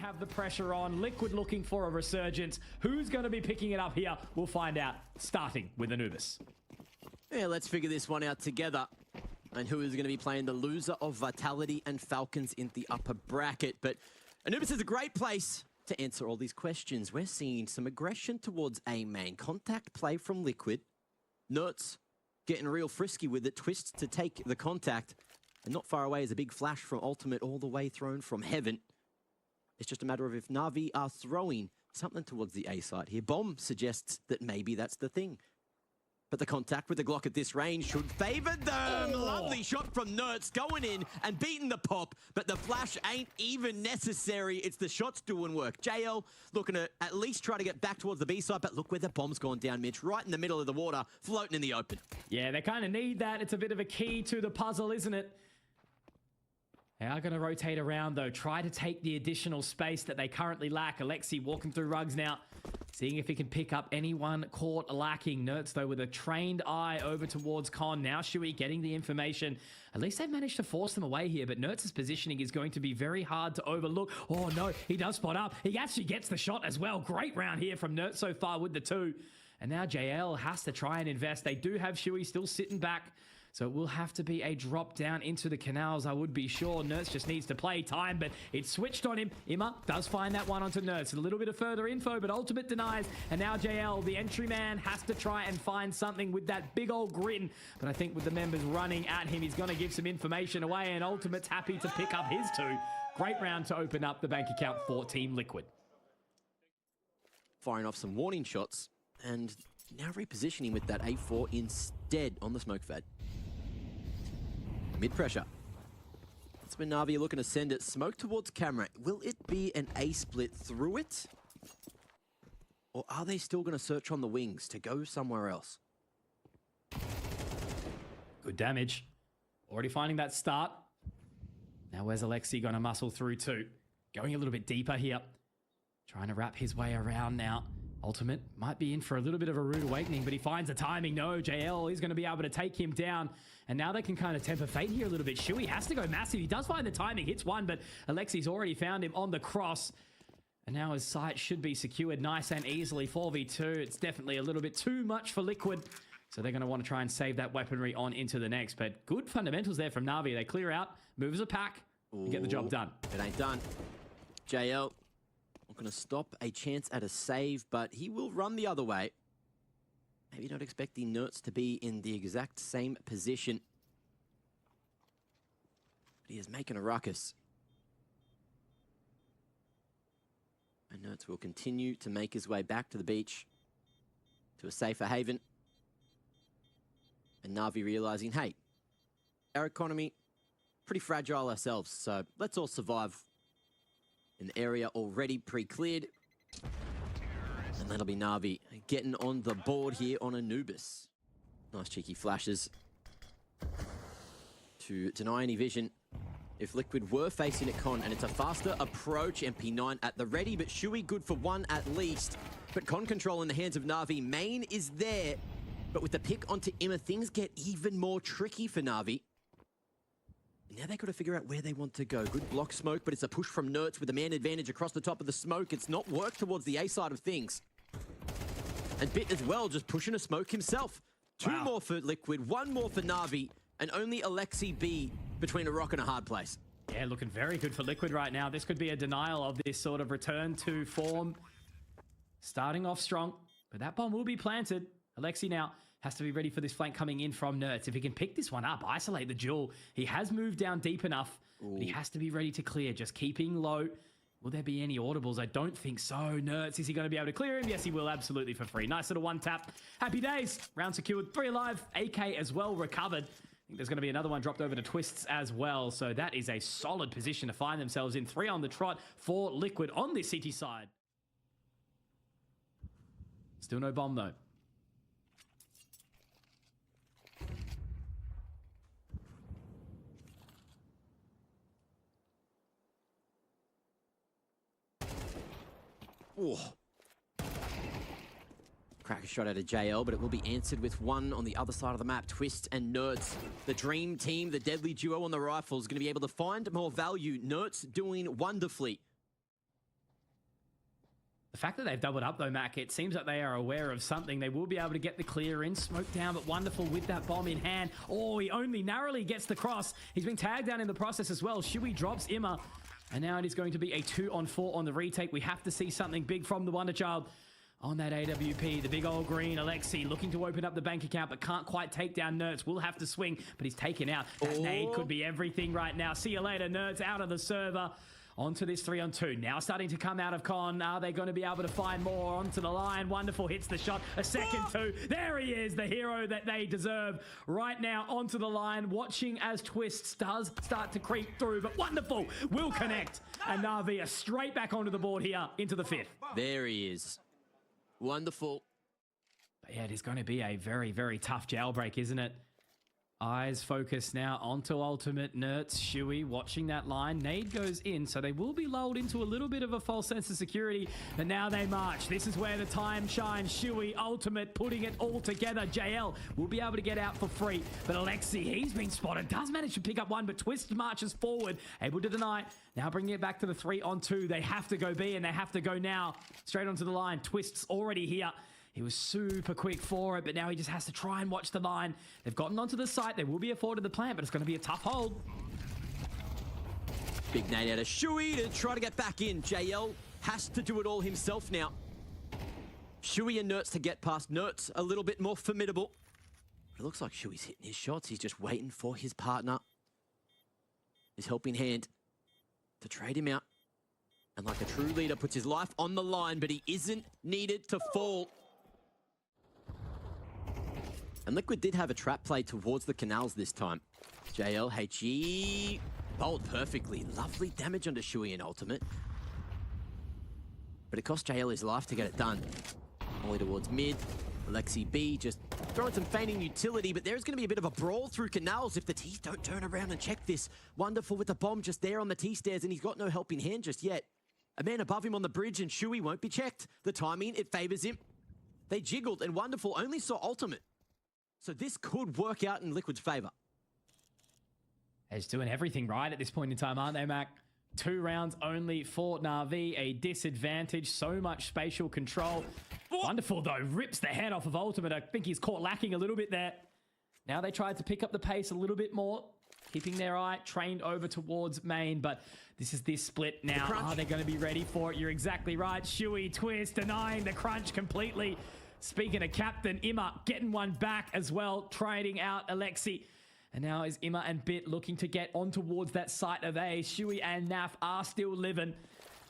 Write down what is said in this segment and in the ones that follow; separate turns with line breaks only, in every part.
have the pressure on. Liquid looking for a resurgence. Who's going to be picking it up here? We'll find out, starting with Anubis.
Yeah, let's figure this one out together. And who is going to be playing the loser of Vitality and Falcons in the upper bracket. But Anubis is a great place to answer all these questions. We're seeing some aggression towards A main. Contact play from Liquid. Nerds getting real frisky with it. Twists to take the contact. And not far away is a big flash from Ultimate all the way thrown from heaven. It's just a matter of if NAVI are throwing something towards the A site here. Bomb suggests that maybe that's the thing. But the contact with the Glock at this range should favor them. Oh. Lovely shot from Nerds going in and beating the pop, but the flash ain't even necessary. It's the shots doing work. JL looking to at least try to get back towards the B side, but look where the bomb's gone down, Mitch. Right in the middle of the water, floating in the open.
Yeah, they kind of need that. It's a bit of a key to the puzzle, isn't it? They are going to rotate around, though. Try to take the additional space that they currently lack. Alexi walking through rugs now, seeing if he can pick up anyone caught lacking. Nerds, though, with a trained eye over towards Con. Now Shui getting the information. At least they've managed to force them away here, but Nerds' positioning is going to be very hard to overlook. Oh, no, he does spot up. He actually gets the shot as well. Great round here from Nerds so far with the 2. And now JL has to try and invest. They do have Shui still sitting back. So it will have to be a drop down into the canals, I would be sure. Nerds just needs to play time, but it's switched on him. Imma does find that one onto Nerds. A little bit of further info, but Ultimate denies. And now JL, the entry man, has to try and find something with that big old grin. But I think with the members running at him, he's going to give some information away, and Ultimate's happy to pick up his 2. Great round to open up the bank account for Team Liquid.
Firing off some warning shots, and now repositioning with that A4 instead on the smoke fed. Mid-pressure. That's when NAVI are looking to send it. Smoke towards camera. Will it be an A split through it? Or are they still going to search on the wings to go somewhere else?
Good damage. Already finding that start. Now where's Alexi going to muscle through to? Going a little bit deeper here. Trying to wrap his way around now. Ultimate might be in for a little bit of a rude awakening, but he finds the timing. No, JL is going to be able to take him down. And now they can kind of temper fate here a little bit. Shui has to go massive. He does find the timing, hits one, but Alexi's already found him on the cross. And now his sight should be secured nice and easily. 4v2, it's definitely a little bit too much for Liquid. So they're going to want to try and save that weaponry on into the next. But good fundamentals there from NAVI. They clear out, move as a pack, and get the job done.
It ain't done. JL not going to stop a chance at a save, but he will run the other way. Maybe not expecting Nerds to be in the exact same position. But he is making a ruckus. And Nerds will continue to make his way back to the beach, to a safer haven. And Navi realizing, hey, our economy, pretty fragile ourselves, so let's all survive. In the area already pre-cleared. And that'll be NAVI getting on the board here on Anubis. Nice cheeky flashes to deny any vision. If Liquid were facing it Con, and it's a faster approach, MP9 at the ready, but Shui good for 1 at least. But Con control in the hands of NAVI. Main is there, but with the pick onto Imma, things get even more tricky for NAVI. Now they've got to figure out where they want to go. Good block smoke, but it's a push from Nerds with a man advantage across the top of the smoke. It's not worked towards the A side of things. And Bit as well, just pushing a smoke himself. 2 more for Liquid, 1 more for NAVI, and only Alexi B between a rock and a hard place.
Yeah, looking very good for Liquid right now. This could be a denial of this sort of return to form. Starting off strong, but that bomb will be planted. Alexi now has to be ready for this flank coming in from Nerds. If he can pick this one up, isolate the duel. He has moved down deep enough, but he has to be ready to clear. Just keeping low. Will there be any audibles? I don't think so. Nerds, is he going to be able to clear him? Yes, he will, absolutely for free. Nice little 1 tap. Happy days. Round secured, 3 alive. AK as well recovered. I think there's going to be another one dropped over to Twists as well. So that is a solid position to find themselves in. 3 on the trot for Liquid on this CT side. Still no bomb though.
Oh. Cracker shot out of JL, but it will be answered with 1 on the other side of the map. Twist and Nerds, the dream team, the deadly duo on the rifles, going to be able to find more value. Nerds doing wonderfully.
The fact that they've doubled up though, Mac, it seems like they are aware of something. They will be able to get the clear in. Smoke down, but Wonderful with that bomb in hand. Oh, he only narrowly gets the cross. He's been tagged down in the process as well. Shuey drops Imma. And now it is going to be a 2-on-4 on the retake. We have to see something big from the Wonder Child. On that AWP, the big old green, Alexi looking to open up the bank account, but can't quite take down Nerds. Will have to swing, but he's taken out. That nade could be everything right now. See you later, Nerds, out of the server. Onto this 3-on-2. Now starting to come out of con. Are they going to be able to find more? Onto the line. Wonderful hits the shot. A second two. There he is, the hero that they deserve. Right now onto the line. Watching as Twists does start to creep through. But Wonderful will connect. And NAVI are straight back onto the board here into the 5th.
There he is. Wonderful.
But yeah, it is going to be a very, very tough jailbreak, isn't it? Eyes focus now onto Ultimate. Nerds, Shuey watching that line. Nade goes in, so they will be lulled into a little bit of a false sense of security. But now they march. This is where the time shines. Shuey, Ultimate, putting it all together. JL will be able to get out for free. But Alexi, he's been spotted. Does manage to pick up one, but Twist marches forward. Able to deny. Now bringing it back to the 3-on-2. They have to go B, and they have to go now. Straight onto the line. Twist's already here. He was super quick for it, but now he just has to try and watch the line. They've gotten onto the site. They will be afforded the plant, but it's going to be a tough hold.
Big nade out of Shuey to try to get back in. JL has to do it all himself now. Shuey and Nertz to get past. Nertz a little bit more formidable. It looks like Shuey's hitting his shots. He's just waiting for his partner, his helping hand, to trade him out. And like a true leader, puts his life on the line, but he isn't needed to fall. And Liquid did have a trap play towards the canals this time. JL, HE, bowled perfectly. Lovely damage onto Shuey and Ultimate. But it cost JL his life to get it done. Only towards mid. Alexi B just throwing some feigning utility, but there's going to be a bit of a brawl through canals if the T's don't turn around and check this. Wonderful with the bomb just there on the T-stairs, and he's got no helping hand just yet. A man above him on the bridge, and Shuey won't be checked. The timing, it favors him. They jiggled, and Wonderful only saw Ultimate. So this could work out in Liquid's favor.
They're just doing everything right at this point in time, aren't they, Mac? 2 rounds only for NAVI, a disadvantage, so much spatial control. Wonderful, though, rips the head off of Ultimate. I think he's caught lacking a little bit there. Now they tried to pick up the pace a little bit more, keeping their eye trained over towards main, but this is this split now. Are they going to be ready for it? You're exactly right. Shuey, Twist, denying the crunch completely. Speaking of captain, Imma getting one back as well, trading out Alexi. And now is Imma and Bit looking to get on towards that site of A. Shuey and Naf are still living.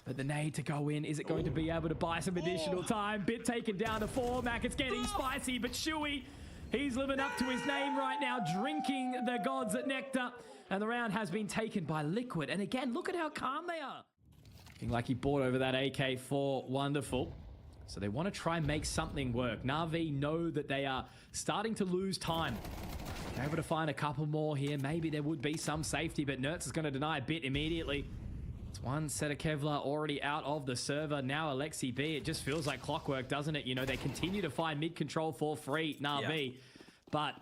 But the nade to go in, is it going to be able to buy some additional time? Bit taken down to 4. Mac, it's getting spicy, but Shuey, he's living up to his name right now, drinking the gods at nectar. And the round has been taken by Liquid. And again, look at how calm they are. Looking like he bought over that AK-4. Wonderful. So they want to try and make something work. NAVI know that they are starting to lose time. They're able to find a couple more here. Maybe there would be some safety, but Nertz is going to deny a bit immediately. It's one set of Kevlar already out of the server. Now Alexi B. It just feels like clockwork, doesn't it? You know, they continue to find mid-control for free, NAVI. Yeah. But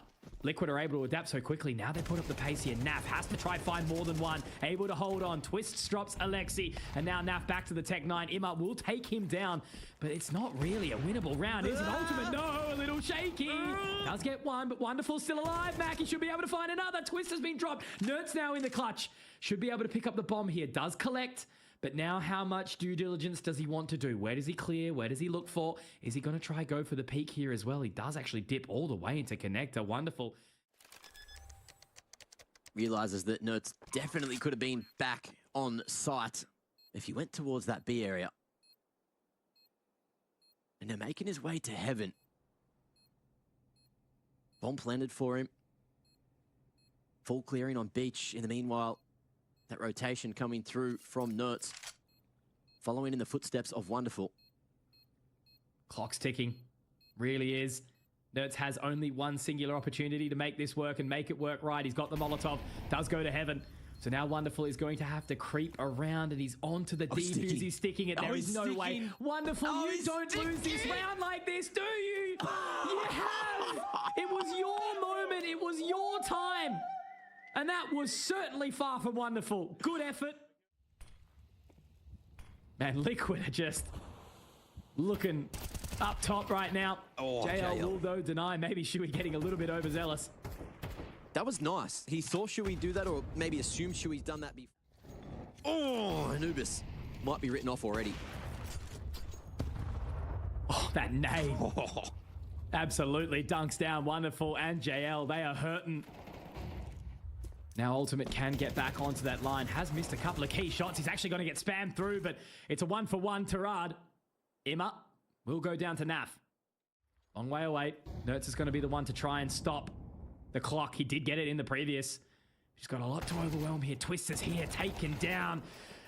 Liquid are able to adapt so quickly. Now they put up the pace here. Naf has to try and find more than one. Able to hold on. Twists drops Alexi. And now Naf back to the Tech 9. Imma will take him down. But it's not really a winnable round, is it? Ultimate, no, a little shaky. Does get one, but Wonderful still alive. Mackie should be able to find another. Twist has been dropped. Nertz now in the clutch. Should be able to pick up the bomb here. Does collect. But now how much due diligence does he want to do? Where does he clear? Where does he look for? Is he going to try go for the peak here as well? He does actually dip all the way into connector. Wonderful.
Realizes that Nertz definitely could have been back on site if he went towards that B area. And they're making his way to heaven. Bomb planted for him. Full clearing on beach. In the meanwhile, that rotation coming through from Nertz. Following in the footsteps of Wonderful.
Clock's ticking. Really is. Nertz has only one singular opportunity to make this work and make it work right. He's got the Molotov. Does go to heaven. So now Wonderful is going to have to creep around, and he's onto the defuse. He's sticking it. There is no way. Wonderful, you don't lose this round like this, do you? You have. It was your moment. It was your time. And that was certainly far from Wonderful. Good effort. Man, Liquid are just looking up top right now.
Oh,
JL
JL.
will, though, deny. Maybe Shuey getting a little bit overzealous.
That was nice. He saw Shuey do that, or maybe assumed Shuey's done that before. Oh, Anubis might be written off already.
Oh, that nade. Absolutely dunks down. Wonderful. And JL, they are hurting. Now Ultimate can get back onto that line. Has missed a couple of key shots. He's actually going to get spammed through, but it's a 1-for-1 Tarad. Imma will go down to NAF. Long way away. Nertz is going to be the one to try and stop the clock. He did get it in the previous. He's got a lot to overwhelm here. Twist is here, taken down.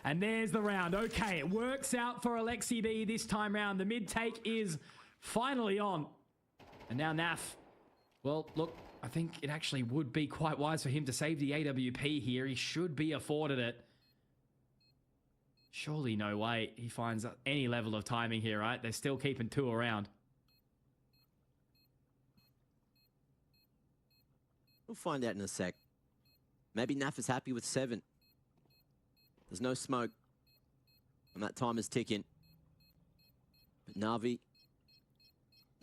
And there's the round. Okay, it works out for Alexi B this time round. The mid take is finally on. And now NAF. Well, look, I think it actually would be quite wise for him to save the AWP here. He should be afforded it. Surely no way he finds any level of timing here, right? They're still keeping 2 around.
We'll find out in a sec. Maybe NAF is happy with 7. There's no smoke. And that time is ticking. But NAVI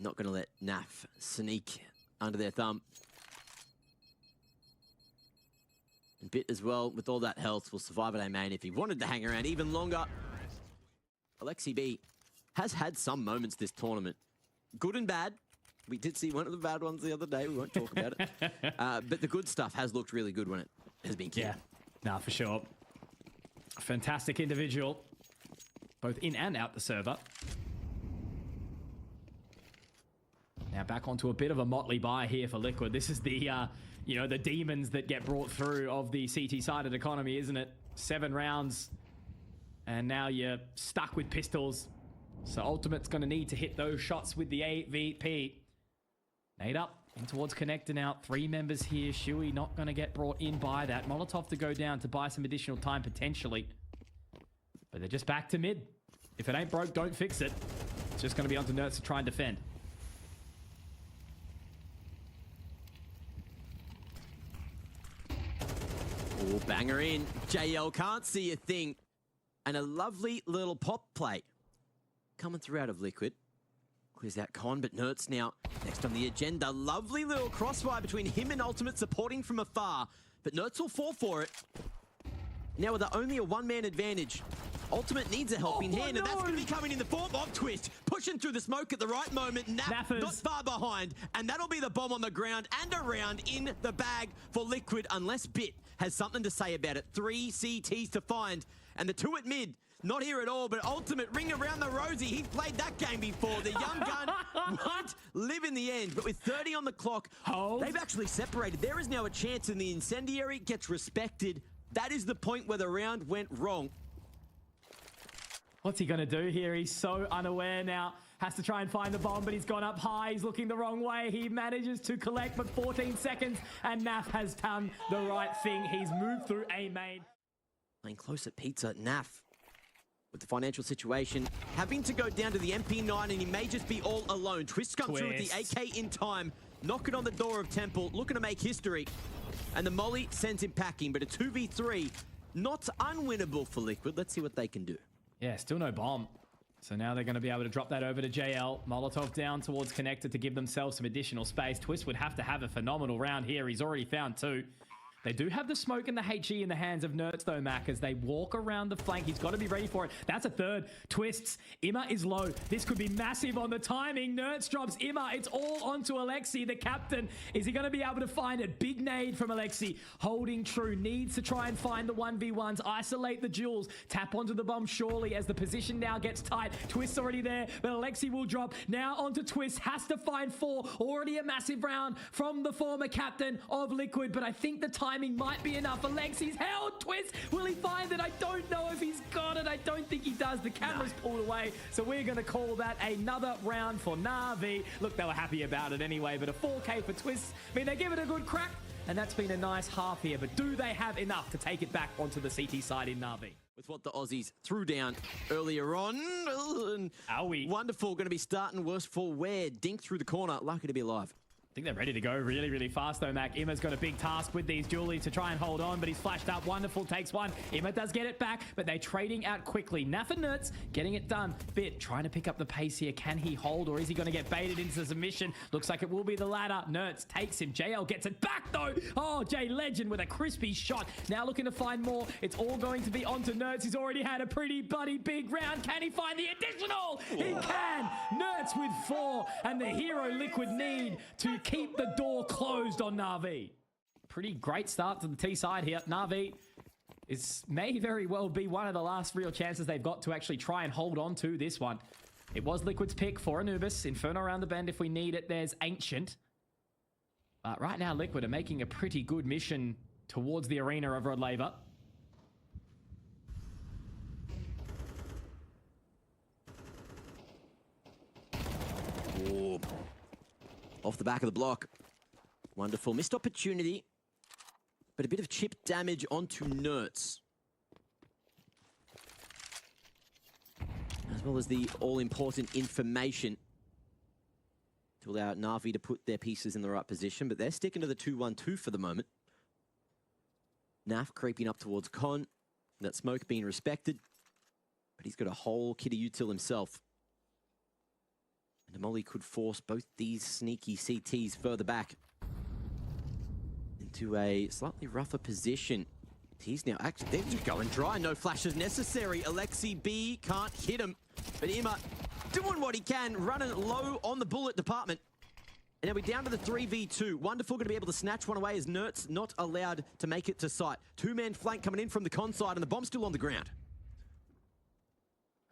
not going to let NAF sneak under their thumb. And Bit as well, with all that health, will survive at A main if he wanted to hang around even longer. Alexi B has had some moments this tournament. Good and bad. We did see one of the bad ones the other day. We won't talk about it. But the good stuff has looked really good when it has been killed.
Yeah, no, for sure. A fantastic individual, both in and out the server. Now back onto a bit of a motley buy here for Liquid. This is the, you know, the demons that get brought through of the CT-sided economy, isn't it? 7 rounds, and now you're stuck with pistols. So Ultimate's going to need to hit those shots with the AVP. Nade up in towards connector now. 3 members here. Shuey not going to get brought in by that. Molotov to go down to buy some additional time potentially. But they're just back to mid. If it ain't broke, don't fix it. It's just going to be onto Nertz to try and defend.
Oh, banger in. JL can't see a thing. And a lovely little pop play coming through out of Liquid. Clears out Con, but Nertz now next on the agenda. Lovely little crossfire between him and Ultimate, supporting from afar. But Nertz will fall for it. Now with only a 1-man advantage, Ultimate needs a helping hand, and that's going to be coming in the form of Twist. Pushing through the smoke at the right moment. NAF not far behind, and that'll be the bomb on the ground and around in the bag for Liquid, unless Bit has something to say about it. 3 CTs to find, and the 2 at mid. Not here at all, but Ultimate ring around the rosy. He's played that game before. The young gun won't live in the end, but with 30 on the clock, they've actually separated. There is now a chance, and the incendiary gets respected. That is the point where the round went wrong.
What's he going to do here? He's so unaware now. Has to try and find the bomb, but he's gone up high. He's looking the wrong way. He manages to collect, but 14 seconds, and NAF has done the right thing. He's moved through A main.
Playing close at Pizza, NAF, with the financial situation, having to go down to the MP9, and he may just be all alone. Twist comes through with the AK in time, knocking on the door of Temple, looking to make history. And the molly sends him packing, but a 2v3, not unwinnable for Liquid. Let's see what they can do.
Yeah, still no bomb. So now they're going to be able to drop that over to JL. Molotov down towards connector to give themselves some additional space. Twist would have to have a phenomenal round here. He's already found 2. They do have the smoke and the HE in the hands of Nertz, though, Mac, as they walk around the flank. He's got to be ready for it. That's a 3rd. Twists. Imma is low. This could be massive on the timing. Nertz drops Imma. It's all onto Alexi, the captain. Is he going to be able to find it? Big nade from Alexi. Holding true. Needs to try and find the 1v1s. Isolate the duels. Tap onto the bomb surely as the position now gets tight. Twist's already there, but Alexi will drop. Now onto Twist. Has to find 4. Already a massive round from the former captain of Liquid, but I think the timing might be enough. Alexi's held. Twist, will he find it? I don't know if he's got it. I don't think he does. The camera's pulled away, so we're going to call that another round for NAVI. Look, they were happy about it anyway, but a 4K for Twist. I mean, they give it a good crack, and that's been a nice half here, but do they have enough to take it back onto the CT side in NAVI?
With what the Aussies threw down earlier on. And
Owie.
Wonderful, going to be starting worse for wear. Dink through the corner, lucky to be alive.
I think they're ready to go really, really fast though, Mac. Imma's got a big task with these Julie to try and hold on, but he's flashed up. Wonderful takes one. Imma does get it back, but they're trading out quickly. Naf and Nertz getting it done. Bit trying to pick up the pace here. Can he hold, or is he going to get baited into submission? Looks like it will be the latter. Nertz takes him. JL gets it back though. Oh, Jay Legend with a crispy shot. Now looking to find more. It's all going to be onto Nertz. He's already had a pretty bloody big round. Can he find the additional? He can. Nertz with 4, and the hero Liquid need to keep the door closed on NAVI. Pretty great start to the T side here. NAVI may very well be one of the last real chances they've got to actually try and hold on to this one. It was Liquid's pick for Anubis. Inferno around the bend if we need it. There's Ancient. But right now Liquid are making a pretty good mission towards the arena of Rod Laver.
Ooh. Off the back of the block. Wonderful. Missed opportunity, but a bit of chip damage onto Nertz. As well as the all-important information to allow NAVI to put their pieces in the right position, but they're sticking to the 2-1-2 for the moment. Naf creeping up towards Con. That smoke being respected, but he's got a whole kitty util himself. And Molly could force both these sneaky CTs further back into a slightly rougher position. He's now actually, they're just going dry. No flashes necessary. Alexi B can't hit him, but Imma doing what he can, running low on the bullet department. And now we're down to the 3v2. Wonderful going to be able to snatch one away as Nertz not allowed to make it to site. Two-man flank coming in from the con side, and the bomb's still on the ground.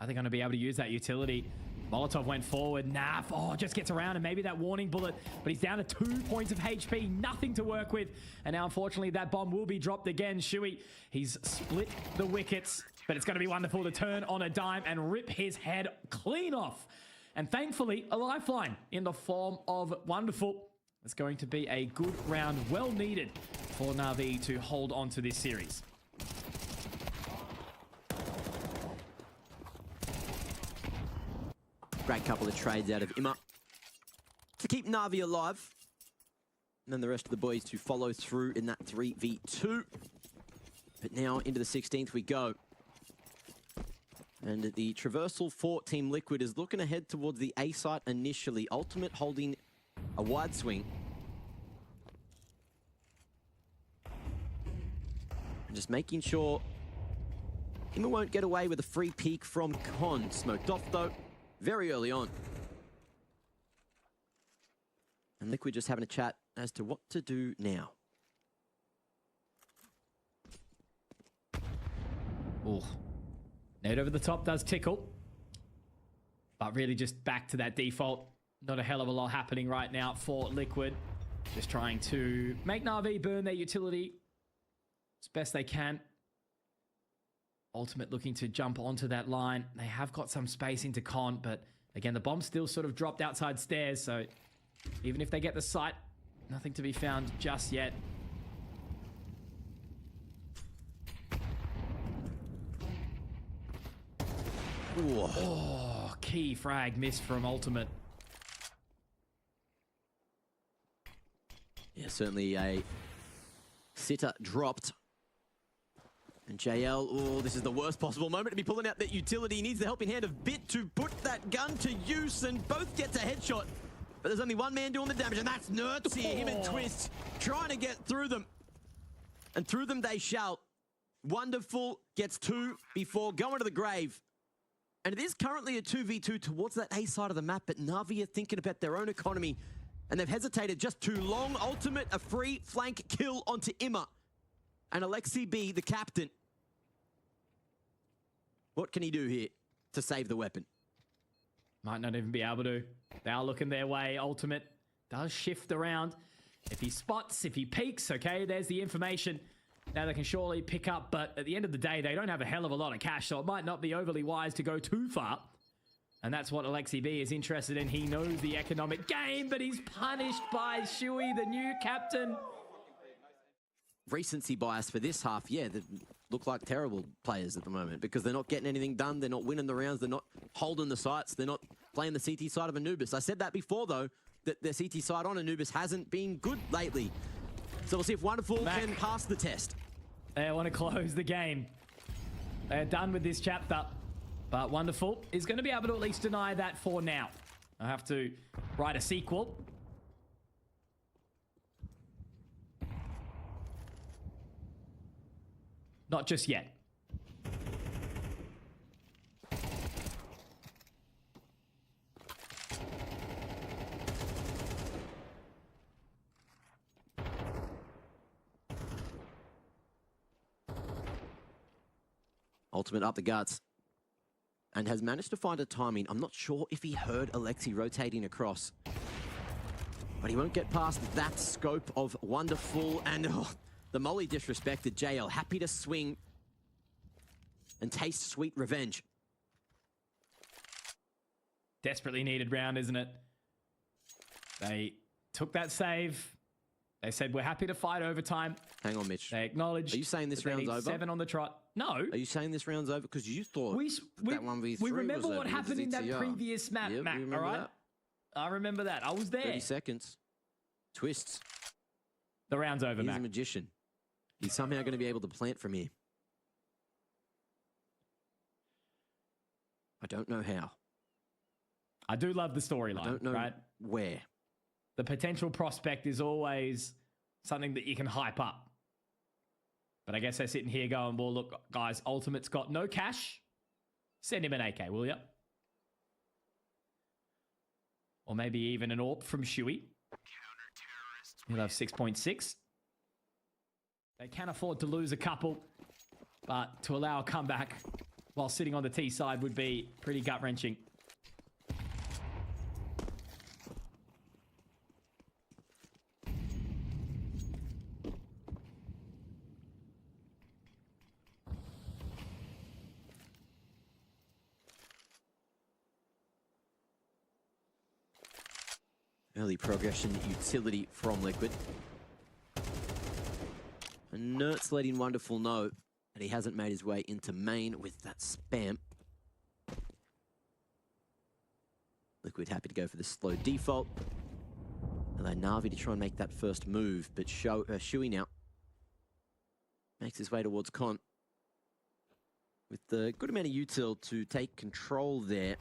Are they going to be able to use that utility? Molotov went forward. Naf, just gets around, and maybe that warning bullet, but he's down to 2 points of HP, nothing to work with. And now, unfortunately, that bomb will be dropped again. Shui, he's split the wickets, but it's going to be wonderful to turn on a dime and rip his head clean off. And thankfully, a lifeline in the form of Wonderful. It's going to be a good round, well needed for NAVI to hold on to this series.
Great couple of trades out of Imma to keep NAVI alive. And then the rest of the boys to follow through in that 3v2. But now into the 16th we go. And the traversal for Team Liquid is looking ahead towards the A site initially. Ultimate holding a wide swing. And just making sure Imma won't get away with a free peek from Con. Smoked off though, very early on. And Liquid just having a chat as to what to do now.
Oh. Nade over the top does tickle. But really just back to that default. Not a hell of a lot happening right now for Liquid. Just trying to make NAVI burn their utility as best they can. Ultimate looking to jump onto that line. They have got some space into Con, but again, the bomb still sort of dropped outside stairs, so even if they get the site, nothing to be found just yet.
Ooh.
Oh, key frag missed from Ultimate.
Yeah, certainly a sitter dropped. And JL, oh, this is the worst possible moment to be pulling out that utility. He needs the helping hand of Bit to put that gun to use, and both gets a headshot. But there's only one man doing the damage, and that's Nertz here. Him and Twist trying to get through them. And through them they shall. Wonderful gets 2 before going to the grave. And it is currently a 2v2 towards that A side of the map, but NAVI are thinking about their own economy, and they've hesitated just too long. Ultimate, a free flank kill onto Imma. And Alexi B, the captain. What can he do here to save the weapon?
Might not even be able to. They are looking their way. Ultimate does shift around. If he spots, if he peeks, okay, there's the information. Now they can surely pick up, but at the end of the day, they don't have a hell of a lot of cash, so it might not be overly wise to go too far. And that's what Alexi B is interested in. He knows the economic game, but he's punished by Shui, the new captain.
Recency bias for this half, yeah, they look like terrible players at the moment because they're not getting anything done, they're not winning the rounds, they're not holding the sites, they're not playing the CT side of Anubis. I said that before, though. that the CT side on Anubis hasn't been good lately. So we'll see if Wonderful can pass the test.
They want to close the game. They're done with this chapter. But Wonderful is going to be able to at least deny that for now. I have to write a sequel. Not just yet.
Ultimate up the guts. And has managed to find a timing. I'm not sure if he heard Alexi rotating across. But he won't get past that scope of Wonderful. And the molly disrespected JL. Happy to swing and taste sweet revenge.
Desperately needed round, isn't it? They took that save. They said, we're happy to fight overtime.
Hang on, Mitch.
They acknowledged.
Are you saying this round's over?
7 on the trot. No.
Are you saying this round's over? Because you thought that 1v3
we remember
was
what
over
happened in that
ZTR.
previous map,
Yep,
Mac,
we
all
remember
right?
that.
I remember that. I was there.
30 seconds. Twists.
The round's over,
He's
Mac.
a magician. He's somehow going to be able to plant from here. I don't know how.
I do love the storyline,
I don't know
right?
where.
The potential prospect is always something that you can hype up. But I guess they're sitting here going, well, look, guys, Ultimate's got no cash. Send him an AK, will ya? Or maybe even an AWP from Shuey. He'll have 6.6. They can afford to lose a couple, but to allow a comeback while sitting on the T side would be pretty gut-wrenching.
Early progression utility from Liquid. And Nert's letting Wonderful know that he hasn't made his way into main with that spam. Liquid happy to go for the slow default. Allow Navi to try and make that first move, but Shuey now makes his way towards Con. With the good amount of util to take control there.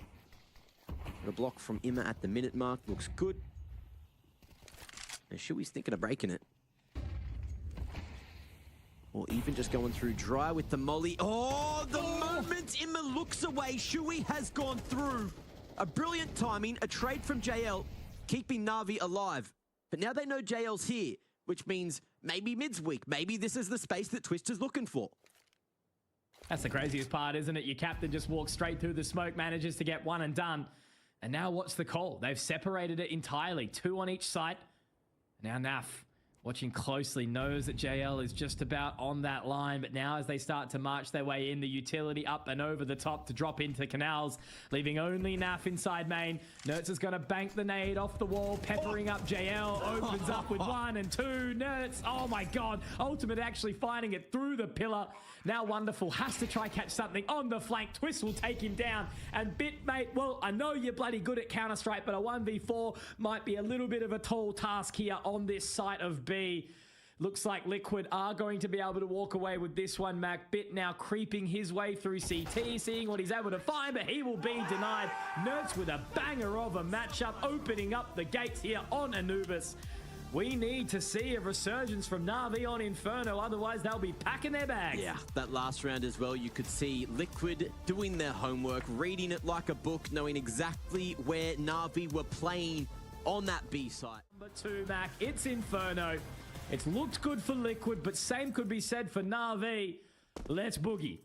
A block from Imma at the minute mark, looks good. And Shuey's thinking of breaking it. Or even just going through dry with the molly. Oh, the moment Imma looks away, Shuey has gone through. A brilliant timing, a trade from JL, keeping Navi alive. But now they know JL's here, which means maybe mid's weak. Maybe this is the space that Twist is looking for.
That's the craziest part, isn't it? Your captain just walks straight through the smoke, manages to get one and done. And now what's the call? They've separated it entirely. 2 on each site. Now Naf, watching closely, knows that JL is just about on that line, but now as they start to march their way in, the utility up and over the top to drop into canals, leaving only Naf inside main. Nertz is going to bank the nade off the wall, peppering up JL, opens up with 1 and 2. Nertz, oh my god, Ultimate actually finding it through the pillar. Now Wonderful has to try catch something on the flank. Twist will take him down. And Bitmate, well, I know you're bloody good at Counter-Strike, but a 1v4 might be a little bit of a tall task here on this site of B. Looks like Liquid are going to be able to walk away with this one, Mac. Bit now creeping his way through CT, seeing what he's able to find, but he will be denied. Nertz with a banger of a matchup, opening up the gates here on Anubis. We need to see a resurgence from Navi on Inferno, otherwise they'll be packing their bags.
Yeah, that last round as well, you could see Liquid doing their homework, reading it like a book, knowing exactly where Navi were playing on that B site.
Number 2, Mac, it's Inferno. It's looked good for Liquid, but same could be said for Navi. Let's boogie.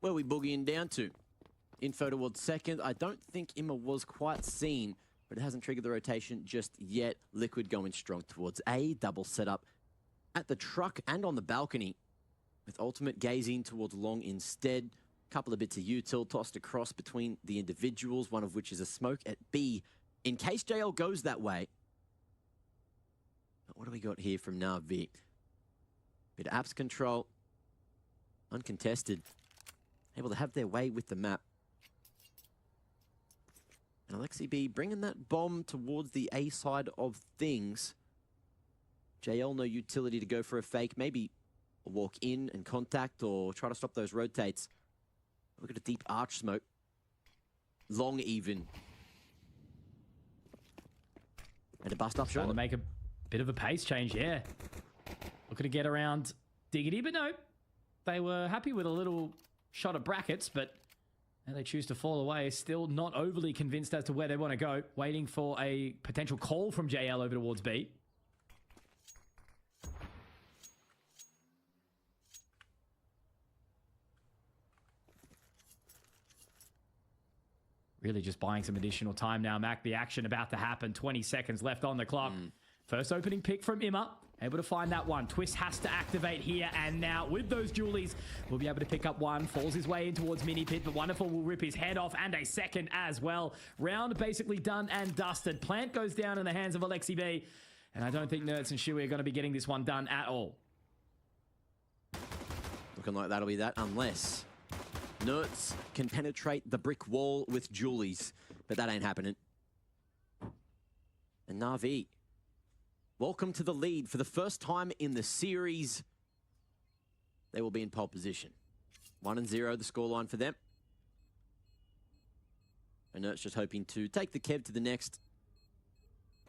Where are we boogieing down to? Info towards second. I don't think Imma was quite seen, but it hasn't triggered the rotation just yet. Liquid going strong towards A. Double setup at the truck and on the balcony, with Ultimate gazing towards long instead. Couple of bits of util tossed across between the individuals, one of which is a smoke at B, in case JL goes that way. But what do we got here from Navi? Bit of apps control. Uncontested. Able to have their way with the map. Alexi B bringing that bomb towards the A side of things. JL, no utility to go for a fake. Maybe walk in and contact or try to stop those rotates. Look at a deep arch smoke. Long even. And a bust up shot.
Trying to make a bit of a pace change, yeah. Looking to get around Diggity, but no. They were happy with a little shot at brackets, but now they choose to fall away. Still not overly convinced as to where they want to go. Waiting for a potential call from JL over towards B. Really just buying some additional time now, Mac. The action about to happen. 20 seconds left on the clock. First opening pick from Imma. Able to find that one. Twist has to activate here, and now with those Julies, we'll be able to pick up one. Falls his way in towards Mini Pit, but Wonderful will rip his head off, and a second as well. Round basically done and dusted. Plant goes down in the hands of Alexi B, and I don't think Nerds and Shui are going to be getting this one done at all.
Looking like that'll be that, unless Nerds can penetrate the brick wall with Julies, but that ain't happening. And NAVI, welcome to the lead for the first time in the series. They will be in pole position. 1-0 the scoreline for them. And Nerds just hoping to take the Kev to the next.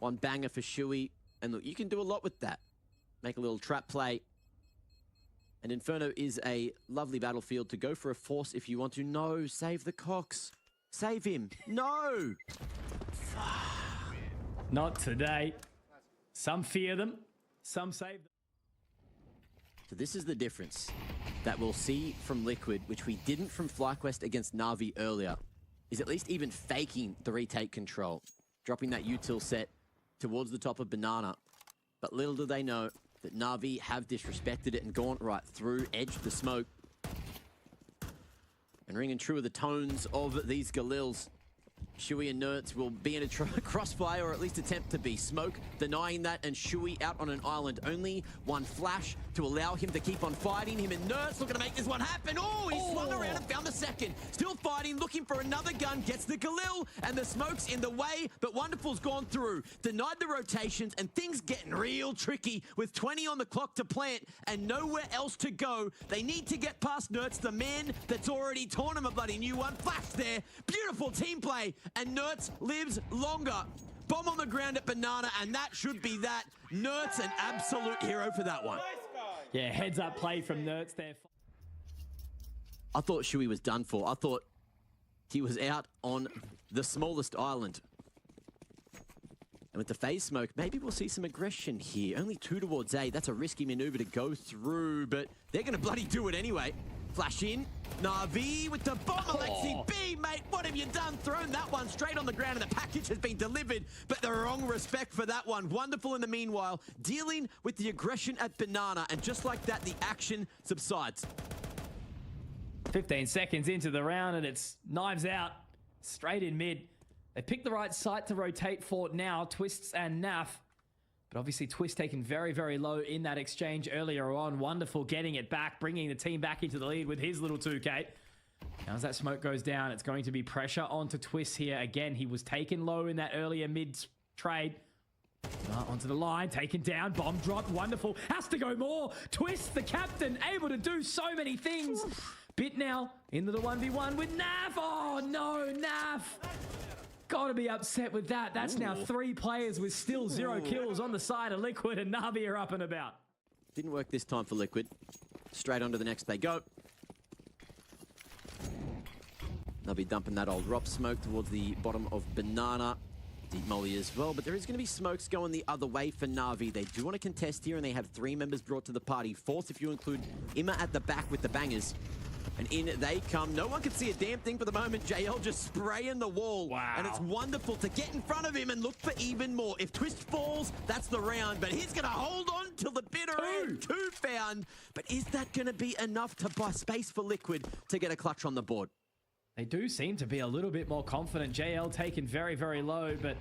One banger for Shui. And look, you can do a lot with that. Make a little trap play. And Inferno is a lovely battlefield to go for a force if you want to. No, save the Cox. Save him. No!
Not today. Some fear them, some save them.
So this is the difference that we'll see from Liquid, which we didn't from FlyQuest against Na'Vi earlier, is at least even faking the retake control. Dropping that util set towards the top of Banana. But little do they know that Na'Vi have disrespected it and gone right through, edged the smoke. And ringing true of the tones of these Galils. Shui and Nerds will be in a crossfire, or at least attempt to be. Smoke denying that, and Shui out on an island. Only one flash to allow him to keep on fighting. Him and Nerds looking to make this one happen. Oh, he swung around and found the second. Still fighting, looking for another gun. Gets the Galil, and the smoke's in the way, but Wonderful's gone through. Denied the rotations, and things getting real tricky with 20 on the clock to plant and nowhere else to go. They need to get past Nerds, the man that's already torn him a bloody new one. Flash there. Beautiful team play. And Nerds lives longer. Bomb on the ground at Banana, and that should be that. Nerds an absolute hero for that one.
Yeah, heads up play from Nerds there.
I thought Shui was done for. I thought he was out on the smallest island. And with the phase smoke, maybe we'll see some aggression here. Only 2 towards A. That's a risky maneuver to go through, but they're going to bloody do it anyway. Flash in. NAVI with the bomb. Alexi B, mate, what have you done? Thrown that one straight on the ground, and the package has been delivered, but the wrong respect for that one. Wonderful in the meanwhile, dealing with the aggression at Banana, and just like that, the action subsides.
15 seconds into the round, and it's knives out, straight in mid. They picked the right site to rotate for now, Twists and NAF. But obviously Twist taken very, very low in that exchange earlier on. Wonderful getting it back, bringing the team back into the lead with his little 2K. Now as that smoke goes down, it's going to be pressure onto Twist here. Again, he was taken low in that earlier mid-trade. Onto the line, taken down, bomb dropped, Wonderful. Has to go more. Twist, the captain, able to do so many things. Bit now into the 1v1 with NAF. Oh no, NAF. Gotta be upset with that. That's now 3 players with still 0 kills on the side of Liquid, and NAVI are up and about.
Didn't work this time for Liquid. Straight on to the next they go. They'll be dumping that old ROP smoke towards the bottom of Banana. Deep molly as well, but there is going to be smokes going the other way for NAVI. They do want to contest here, and they have 3 members brought to the party. 4th if you include Imma at the back with the bangers. And in they come. No one can see a damn thing for the moment. JL just spraying the wall.
Wow.
And it's wonderful to get in front of him and look for even more. If Twist falls, that's the round. But he's going to hold on till the bitter end. 2 found. But is that going to be enough to buy space for Liquid to get a clutch on the board?
They do seem to be a little bit more confident. JL taken very, very low, but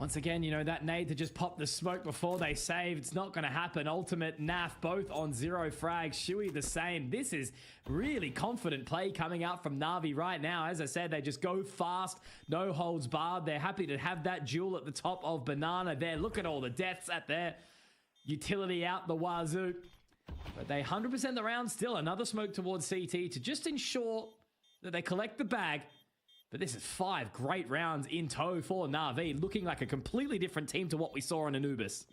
Once again, you know, that nade to just pop the smoke before they save, it's not going to happen. Ultimate, NAF, both on 0 frags. Shuey the same. This is really confident play coming out from Navi right now. As I said, they just go fast, no holds barred. They're happy to have that duel at the top of Banana there. Look at all the deaths at their utility out the wazoo. But they 100% the round still. Another smoke towards CT to just ensure that they collect the bag. But this is 5 great rounds in tow for Navi, looking like a completely different team to what we saw on Anubis.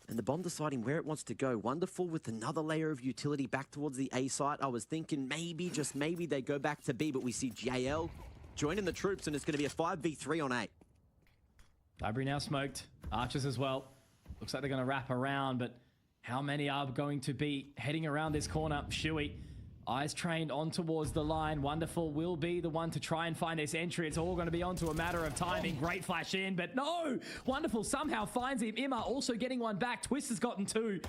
And the bomb deciding where it wants to go. Wonderful with another layer of utility back towards the A site. I was thinking maybe, just maybe, they go back to B, but we see JL joining the troops, and it's going to be a 5v3 on A.
Library now smoked. Archers as well. Looks like they're going to wrap around, but how many are going to be heading around this corner? Shuey, eyes trained on towards the line. Wonderful will be the one to try and find this entry. It's all going to be onto a matter of timing. Great flash in, but no! Wonderful somehow finds him. Imma also getting one back. Twist has gotten 2.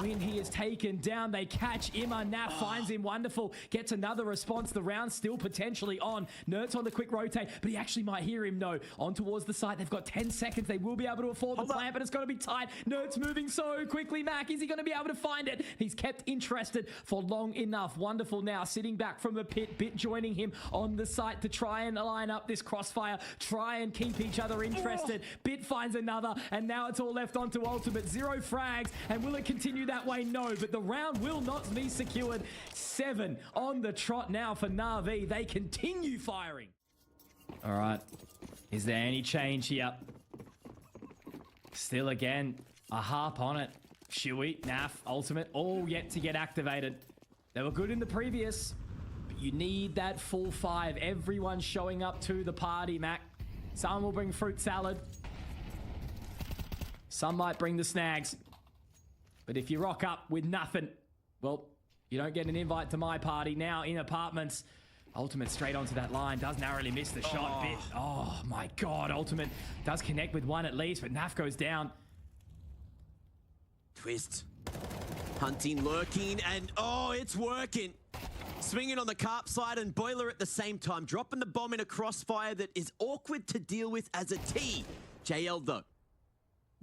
When he is taken down, they catch Imma. Now finds him. Wonderful gets another response. The round still potentially on. Nert's on the quick rotate, but he actually might hear him. No, on towards the side. They've got 10 seconds. They will be able to afford the plant, but it's got to be tight. Nert's moving so quickly. Mac, is he going to be able to find it? He's kept interested for long enough. Wonderful now sitting back from the pit. Bit joining him on the site to try and line up this crossfire, try and keep each other interested. Bit finds another, and now it's all left onto Ultimate. 0 frags, and will it continue that way? No, but the round will not be secured. 7 on the trot now for Navi. They continue firing. All right, is there any change here? Still again, a harp on it. Shuey, NAF, Ultimate, all yet to get activated. They were good in the previous, but you need that full 5. Everyone showing up to the party, Mac. Some will bring fruit salad. Some might bring the snags. But if you rock up with nothing, well, you don't get an invite to my party. Now in apartments, Ultimate straight onto that line. Does narrowly miss the shot. Bit. Oh my God, Ultimate does connect with one at least, but NAF goes down.
Twist. Hunting, lurking, and oh, it's working. Swinging on the carp side and Boiler at the same time. Dropping the bomb in a crossfire that is awkward to deal with as a T. JL though.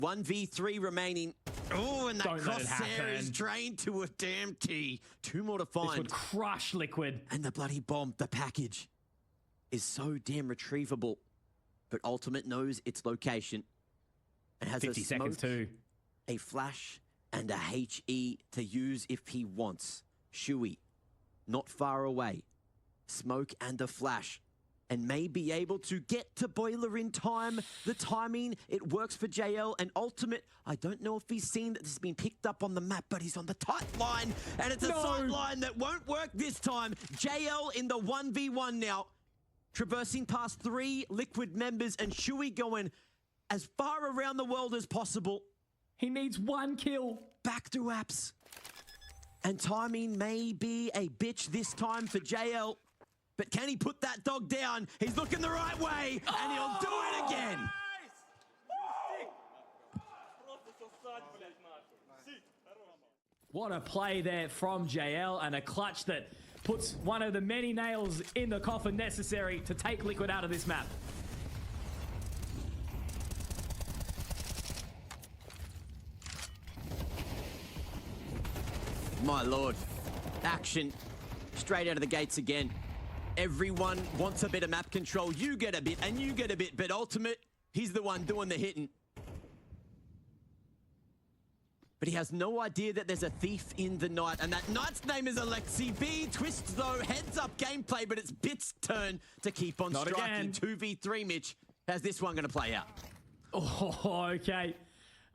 1v3 remaining. Oh, and that crosshair is drained to a damn T. 2 more to find.
This would crush Liquid.
And the bloody bomb, the package, is so damn retrievable. But Ultimate knows its location. And has
50 seconds too.
A flash and a HE to use if he wants. Shuey, not far away. Smoke and a flash. And may be able to get to Boiler in time. The timing, it works for JL. And Ultimate, I don't know if he's seen that this has been picked up on the map, but he's on the tight line. And it's a sight line that won't work this time. JL in the 1v1 now. Traversing past 3 Liquid members and Shuey going as far around the world as possible.
He needs 1 kill.
Back to apps. And timing may be a bitch this time for JL. But can he put that dog down? He's looking the right way, and he'll do it again.
What a play there from JL, and a clutch that puts one of the many nails in the coffin necessary to take Liquid out of this map.
My lord. Action. Straight out of the gates again. Everyone wants a bit of map control. You get a bit, and you get a bit. But Ultimate, he's the one doing the hitting. But he has no idea that there's a thief in the night. And that knight's name is Alexi B. Twist, though, heads up gameplay. But it's Bit's turn to keep on striking. 2v3, Mitch. How's this one going to play out?
Oh, okay.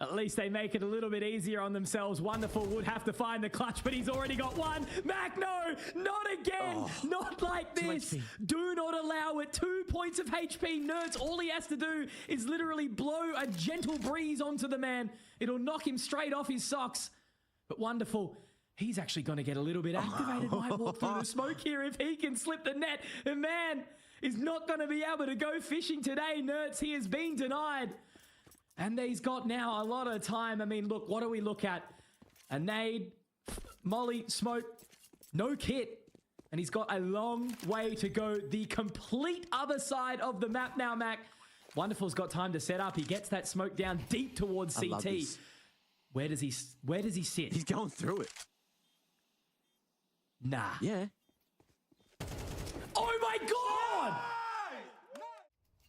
At least they make it a little bit easier on themselves. Wonderful would have to find the clutch, but he's already got 1. Mac, no, not again. Oh, not like this. Do not allow it. 2 points of HP. Nerds, all he has to do is literally blow a gentle breeze onto the man. It'll knock him straight off his socks. But Wonderful, he's actually going to get a little bit activated. Might walk through the smoke here if he can slip the net. The man is not going to be able to go fishing today, Nerds. He has been denied. And he's got now a lot of time. I mean, look, what do we look at? A nade, molly, smoke, no kit. And he's got a long way to go. The complete other side of the map now, Mac. Wonderful's got time to set up. He gets that smoke down deep towards CT.
love this.
Where does he sit?
He's going through it.
Nah.
Yeah.
Oh my God!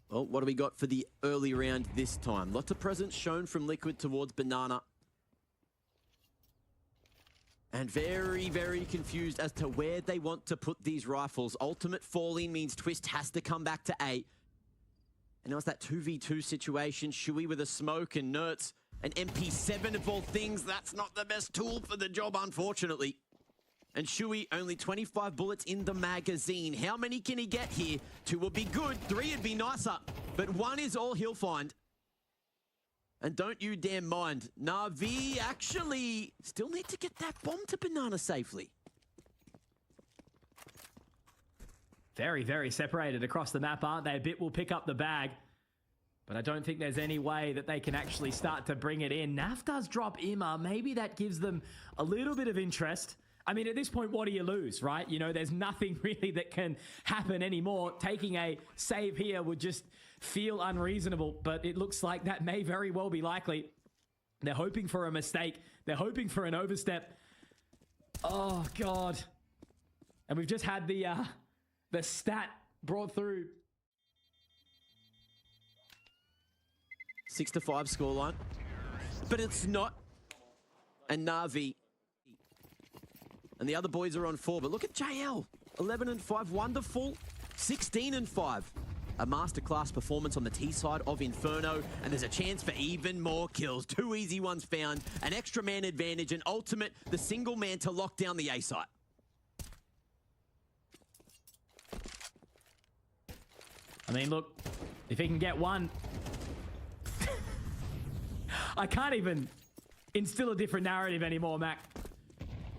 Well, what do we got for the early round this time? Lots of presence shown from Liquid towards Banana. And very, very confused as to where they want to put these rifles. Ultimate falling means Twist has to come back to A. And now it's that 2v2 situation. Shui with a smoke and Nertz, an MP7 of all things. That's not the best tool for the job, unfortunately. And Shui, only 25 bullets in the magazine. How many can he get here? 2 would be good, 3 would be nicer. But 1 is all he'll find. And don't you damn mind, NAVI actually still need to get that bomb to Banana safely.
Very, very separated across the map, aren't they? A bit will pick up the bag. But I don't think there's any way that they can actually start to bring it in. NAV does drop Ima. Maybe that gives them a little bit of interest. I mean, at this point, what do you lose, right? You know, there's nothing really that can happen anymore. Taking a save here would just feel unreasonable, but it looks like that may very well be likely. They're hoping for a mistake. They're hoping for an overstep. Oh, God. And we've just had the stat brought through.
6-5 scoreline. But it's not. And NAVI. And the other boys are on 4. But look at JL. 11-5. Wonderful. 16-5. A masterclass performance on the T side of Inferno. And there's a chance for even more kills. 2 easy ones found. An extra man advantage. And ultimate, the single man to lock down the A site.
I mean, look, if he can get one... I can't even instill a different narrative anymore, Mac.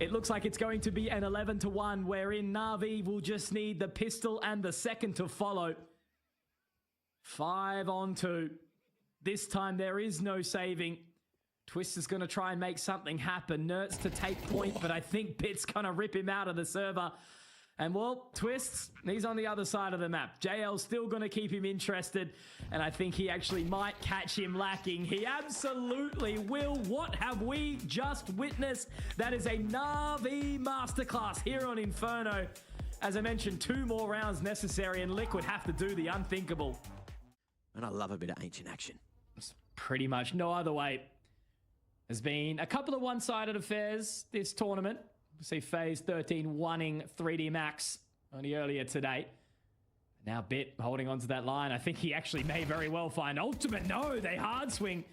It looks like it's going to be an 11-1, wherein NAVI will just need the pistol and the second to follow. 5-on-2. This time there is no saving. Twist is going to try and make something happen. Nertz to take point, but I think Bit's going to rip him out of the server. And well, Twists, he's on the other side of the map. JL's still going to keep him interested, and I think he actually might catch him lacking. He absolutely will. What have we just witnessed? That is a NAVI masterclass here on Inferno. As I mentioned, 2 more rounds necessary, and Liquid have to do the unthinkable.
And I love a bit of ancient action.
It's pretty much no other way. There's been a couple of one-sided affairs this tournament. We see FaZe 13 winning 3D Max only earlier today. Now Bit holding onto that line. I think he actually may very well find ultimate. No, they hard swing.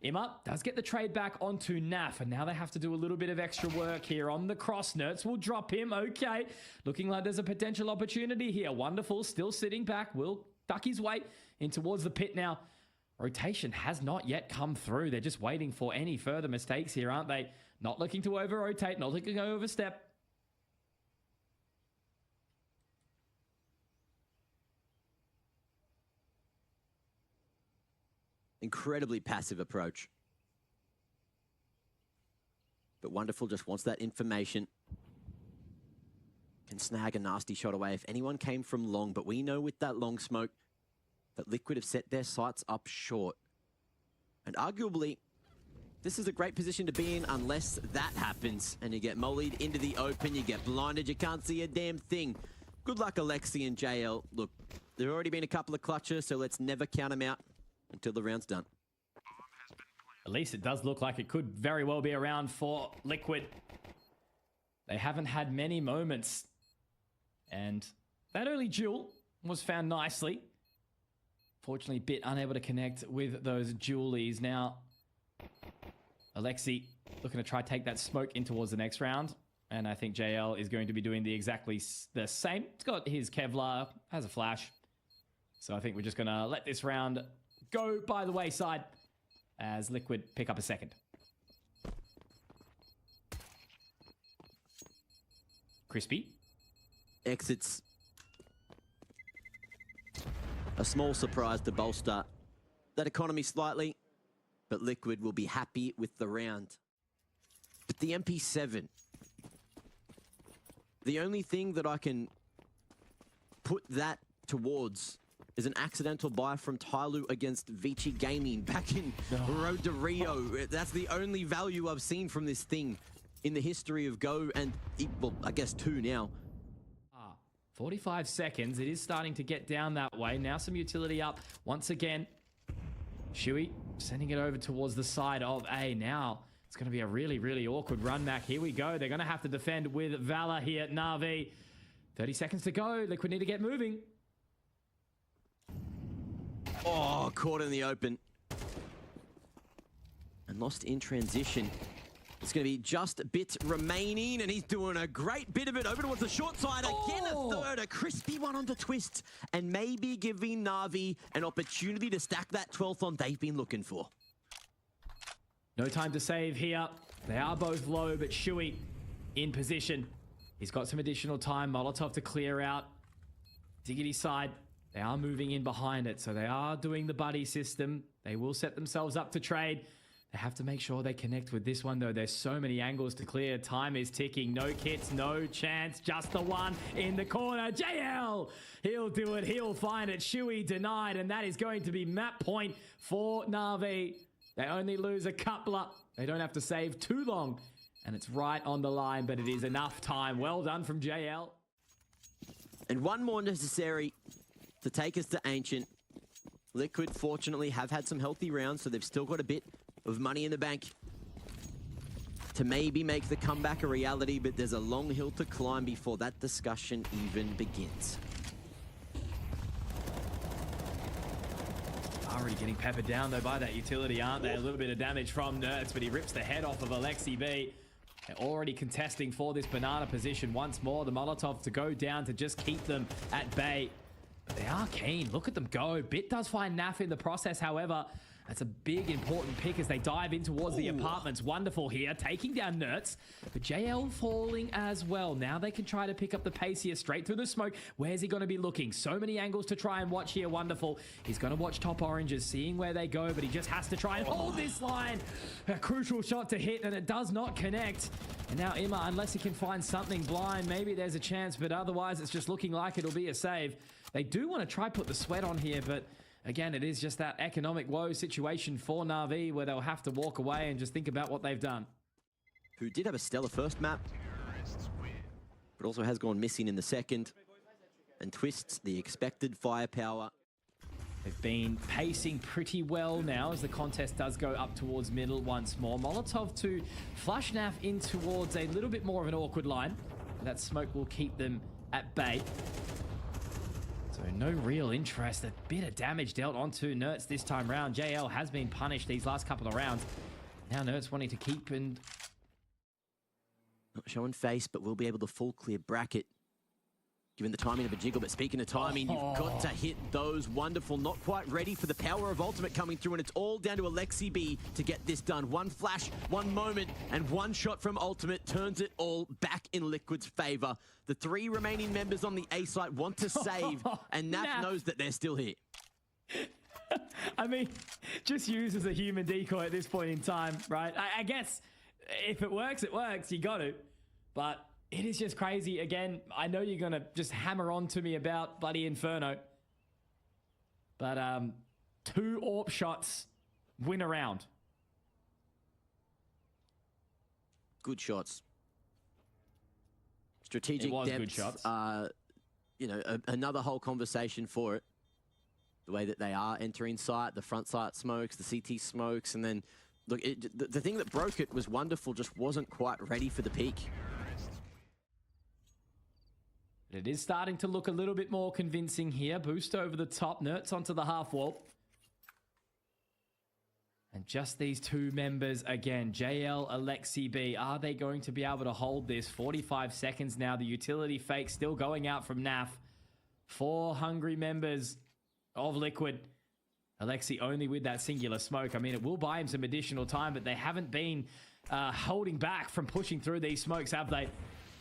Ima does get the trade back onto NAF, and now they have to do a little bit of extra work here on the cross. Nertz will drop him. Okay, looking like there's a potential opportunity here. Wonderful, still sitting back. Will duck his way in towards the pit now. Rotation has not yet come through. They're just waiting for any further mistakes here, aren't they? Not looking to over-rotate, not looking to overstep.
Incredibly passive approach. But Wonderful just wants that information. Can snag a nasty shot away if anyone came from long, but we know with that long smoke that Liquid have set their sights up short. And arguably, this is a great position to be in unless that happens and you get mollied into the open, you get blinded, you can't see a damn thing. Good luck, Alexi and JL. Look, there have already been a couple of clutches, so let's never count them out until the round's done.
At least it does look like it could very well be around for Liquid. They haven't had many moments. And that early duel was found nicely. Fortunately, Bit unable to connect with those dualies. Now, Alexi looking to try to take that smoke in towards the next round. And I think JL is going to be doing exactly the same. He's got his Kevlar, has a flash. So I think we're just going to let this round go by the wayside as Liquid pick up a second. Crispy.
Exits. A small surprise to bolster that economy slightly. but Liquid will be happy with the round. But the MP7, the only thing that I can put that towards is an accidental buy from Tyloo against Vici Gaming back in Road to Rio. That's the only value I've seen from this thing in the history of Go, and, well, I guess 2 now.
45 seconds. It is starting to get down that way. Now some utility up once again. Shuey sending it over towards the side of A. Now it's going to be a really, really awkward run back. Here we go. They're going to have to defend with Valor here at NAVI. 30 seconds to go. Liquid need to get moving.
Oh, caught in the open. And lost in transition. It's going to be just a bit remaining, and he's doing a great bit of it over towards the short side. Again, a third, a crispy one on the twist, and maybe giving NAVI an opportunity to stack that 12th on they've been looking for.
No time to save here. They are both low, but Shuey in position. He's got some additional time. Molotov to clear out. Diggity side. They are moving in behind it, so they are doing the buddy system. They will set themselves up to trade. They have to make sure they connect with this one, though. There's so many angles to clear. Time is ticking. No kits, no chance. Just the one in the corner. JL! He'll do it. He'll find it. Shuey denied, and that is going to be map point for Na'Vi. They only lose a couple up. They don't have to save too long, and it's right on the line, but it is enough time. Well done from JL.
And one more necessary to take us to Ancient. Liquid, fortunately, have had some healthy rounds, so they've still got a bit of money in the bank to maybe make the comeback a reality, but there's a long hill to climb before that discussion even begins.
Already getting peppered down, though, by that utility, aren't they? A little bit of damage from Nerds, but he rips the head off of Alexi B. They're already contesting for this banana position once more. The Molotov to go down to just keep them at bay. But they are keen. Look at them go. Bit does find NAF in the process, however. That's a big, important pick as they dive in towards the apartments. Wonderful here, taking down Nerds. But JL falling as well. Now they can try to pick up the pace here, straight through the smoke. Where's he going to be looking? So many angles to try and watch here. Wonderful. He's going to watch top oranges, seeing where they go, but he just has to try and hold this line. A crucial shot to hit, and it does not connect. And now Ima, unless he can find something blind, maybe there's a chance, but otherwise it's just looking like it'll be a save. They do want to try put the sweat on here, but again, it is just that economic woe situation for Na'Vi where they'll have to walk away and just think about what they've done.
Who did have a stellar first map, but also has gone missing in the second, and twists the expected firepower.
They've been pacing pretty well now as the contest does go up towards middle once more. Molotov to flush NAF in towards a little bit more of an awkward line. That smoke will keep them at bay. So no real interest. A bit of damage dealt onto Nerds this time round. JL has been punished these last couple of rounds. Now Nerds wanting to keep and...
Not showing face, but will be able to full clear bracket. Given the timing of a jiggle, but speaking of timing, you've got to hit those. Wonderful. Not quite ready for the power of Ultimate coming through, and it's all down to Alexi B to get this done. One flash, one moment, and one shot from Ultimate turns it all back in Liquid's favor. The 3 remaining members on the A site want to save, and Naf knows that they're still here.
I mean, just use as a human decoy at this point in time, right? I guess if it works, it works. You got to. But it is just crazy. Again, I know you're going to just hammer on to me about bloody Inferno. But 2 AWP shots win a round.
Good shots. Strategic depth.
Good shots.
You know, another whole conversation for it. The way that they are entering site, the front site smokes, the CT smokes, and then look, the thing that broke it was Wonderful just wasn't quite ready for the peak.
It is starting to look a little bit more convincing here. Boost over the top, Nerds onto the half wall. And just these 2 members again, JL, Alexi B. Are they going to be able to hold this? 45 seconds now. The utility fake still going out from NAF. 4 hungry members of Liquid. Alexi only with that singular smoke. I mean, it will buy him some additional time, but they haven't been holding back from pushing through these smokes, have they?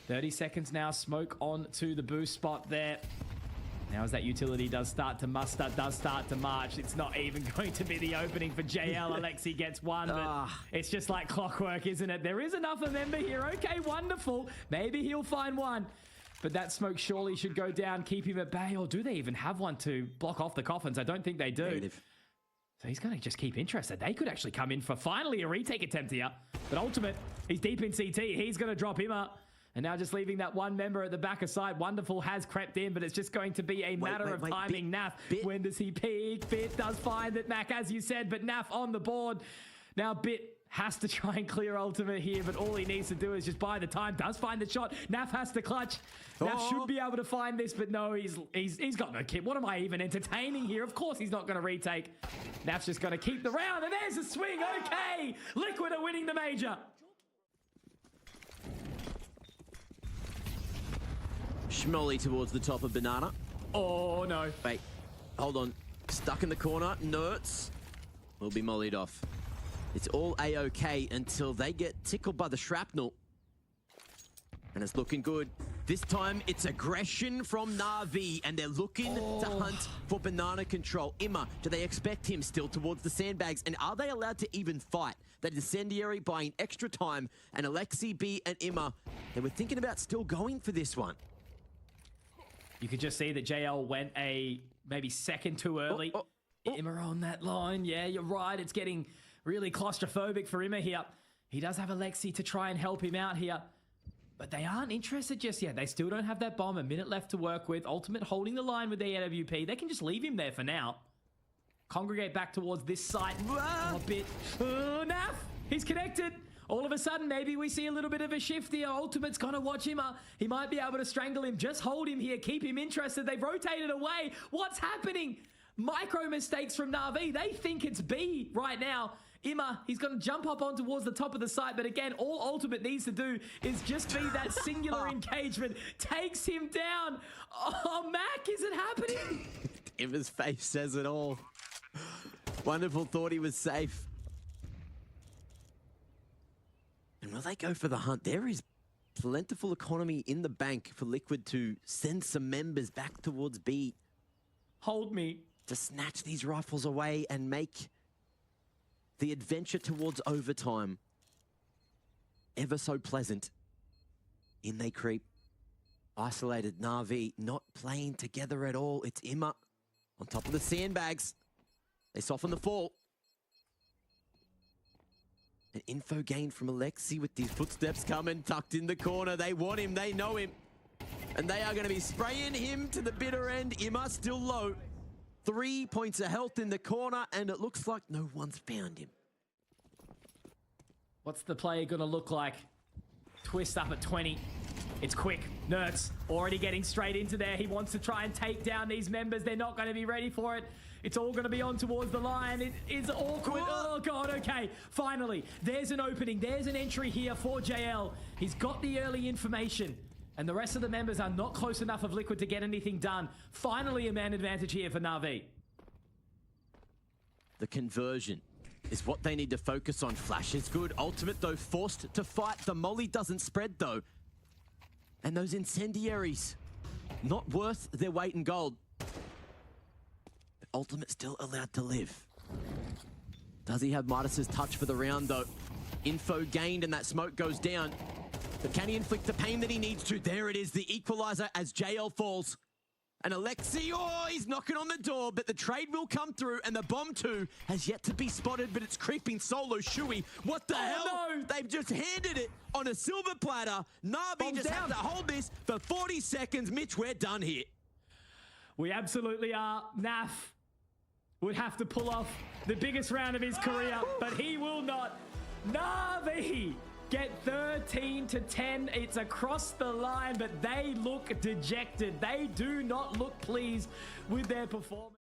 30 seconds now. Smoke on to the boost spot there. Now as that utility does start to muster, does start to march, it's not even going to be the opening for JL. Alexi gets one, but it's just like clockwork, isn't it? There is enough of member here. Okay, wonderful. Maybe he'll find one. But that smoke surely should go down, keep him at bay. Or do they even have one to block off the coffins? I don't think they do.
Negative.
So he's going to just keep interested. They could actually come in for finally a retake attempt here. But Ultimate, he's deep in CT. He's going to drop him up. And now just leaving that one member at the back aside. Wonderful has crept in, but it's just going to be a matter of timing. Naf, when does he peek? Bit does find it, Mac, as you said, but Naf on the board. Now Bit has to try and clear Ultimate here, but all he needs to do is just buy the time. Does find the shot. Naf has to clutch. Naf should be able to find this, but no, he's got no kit. What am I even entertaining here? Of course he's not going to retake. Naf's just going to keep the round, and there's a swing. Okay, Liquid are winning the major.
Schmolly towards the top of Banana.
Oh, no.
Wait, hold on. Stuck in the corner. Nerds will be mollied off. It's all A-OK until they get tickled by the shrapnel. And it's looking good. This time, it's aggression from Na'Vi, and they're looking to hunt for Banana control. Imma, do they expect him still towards the sandbags? And are they allowed to even fight? That Incendiary buying extra time, and Alexi, B, and Imma, they were thinking about still going for this one.
You could just see that JL went a maybe second too early. Imma on that line. Yeah, you're right. It's getting really claustrophobic for Imma here. He does have Alexi to try and help him out here. But they aren't interested just yet. They still don't have that bomb. A minute left to work with. Ultimate holding the line with their AWP. They can just leave him there for now. Congregate back towards this side. A bit. Naf! He's connected. All of a sudden, maybe we see a little bit of a shift here. Ultimate's gonna watch him. He might be able to strangle him. Just hold him here. Keep him interested. They've rotated away. What's happening? Micro mistakes from Na'Vi. They think it's B right now. Imma, he's going to jump up on towards the top of the site, but again, all Ultimate needs to do is just be that singular engagement. Takes him down. Oh, Mac, is it happening?
Imma's face says it all. Wonderful thought he was safe. And will they go for the hunt? There is plentiful economy in the bank for Liquid to send some members back towards B.
Hold me.
To snatch these rifles away and make the adventure towards overtime ever so pleasant. In they creep. Isolated Na'Vi not playing together at all. It's Imma on top of the sandbags. They soften the fall. An info gain from Alexi with these footsteps coming, tucked in the corner. They want him, they know him. And they are going to be spraying him to the bitter end. Imma still low. 3 points of health in the corner, and it looks like no one's found him.
What's the play going to look like? Twist up at 20. It's quick. Nerds already getting straight into there. He wants to try and take down these members. They're not going to be ready for it. It's all going to be on towards the line. It is awkward. Oh, God, okay. Finally, there's an opening. There's an entry here for JL. He's got the early information. And the rest of the members are not close enough of Liquid to get anything done. Finally, a man advantage here for Na'Vi.
The conversion is what they need to focus on. Flash is good. Ultimate, though, forced to fight. The molly doesn't spread, though. And those incendiaries, not worth their weight in gold. But Ultimate still allowed to live. Does he have Midas's touch for the round, though? Info gained, and that smoke goes down. But can he inflict the pain that he needs to? There it is, the equalizer as JL falls. And Alexi, oh, he's knocking on the door, but the trade will come through, and the bomb too has yet to be spotted, but it's creeping solo. Shui, what the hell?
No.
They've just handed it on a silver platter. Na'Vi just have to hold this for 40 seconds. Mitch, we're done here.
We absolutely are. Naf would have to pull off the biggest round of his career, but he will not. Na'Vi get 13-10. It's across the line, but they look dejected. They do not look pleased with their performance.